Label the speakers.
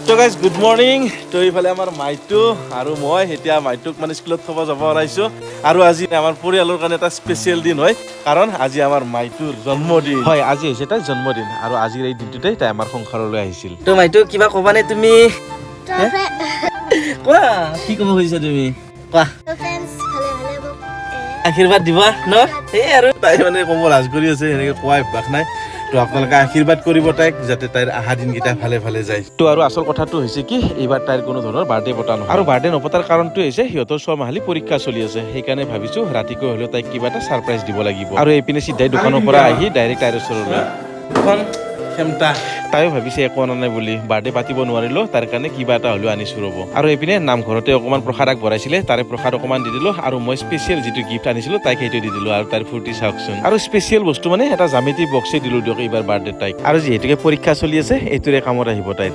Speaker 1: তো guys good morning. তো এইফালে আমাৰ মাইটো আৰু মই এতিয়া মাইটোক মানে স্কুলত থব যাব ওলাইছোঁ। আৰু আজি আমাৰ পৰিয়ালৰ কাৰণে এটা স্পেচিয়েল দিন হয়, কাৰণ আজি আমাৰ মাইটোৰ জন্মদিন হয়। আজি হৈছে তাইৰ জন্মদিন আৰু আজিৰ এই দিনটোতে তাই আমাৰ সংসাৰলৈ আহিছিল। তো মাইটো কিবা ক'বানে তুমি? কোৱা, কি ক'ব খুজিছা তুমি? কোৱা, আশীৰ্বাদ দিবা ন? সেই আৰু তাই মানে ক'ব লাজ কৰি আছে, সেনেকে কোৱা অভ্যাস নাই। তো আপোনালোকে আশীৰ্বাদ কৰিব তাইক, যাতে তাইৰ অহা দিনকেইটা ভালে ভালে যায়। তো আৰু আচল কথাটো হৈছে কি, এইবাৰ তাইৰ কোনো ধৰণৰ বাৰ্থডে পতা নহয়। আৰু বাৰ্থডে নপতাৰ কাৰণটো হৈছে সিহঁতৰ 6 মাহিলী পৰীক্ষা চলি আছে। সেইকাৰণে ভাবিছো ৰাতিকৈ হ'লেও তাইক কিবা এটা ছাৰপ্ৰাইজ দিব লাগিব। আৰু এইপিনে চিধাই দোকানৰ পৰা আহি ডাইৰেক্ট তাইৰ ওচৰলৈ। তাইও ভাবিছে একো অনা নাই বুলি, বাৰ্থডে পাতিব নোৱাৰিলেও তাৰ কাৰণে কিবা এটা হ'লেও আনিছো ৰ'ব। আৰু এইপিনে নামঘৰতে অকণমান প্ৰসাদ আগবঢ়াইছিলে, তাৰে প্ৰসাদ অকণমান দি দিলো। আৰু মই স্পেচিয়েল যিটো গিফ্ট আনিছিলো তাইক সেইটো দি দিলো। আৰু তাইৰ ফূৰ্তি চাওকচোন। আৰু স্পেচিয়েল বস্তু মানে এটা জামেটি বক্সে দিলো দিয়ক এইবাৰ বাৰ্থডে তাইক। আৰু যিহেতুকে পৰীক্ষা চলি আছে, এইটোৰে কামত আহিব তাইৰ।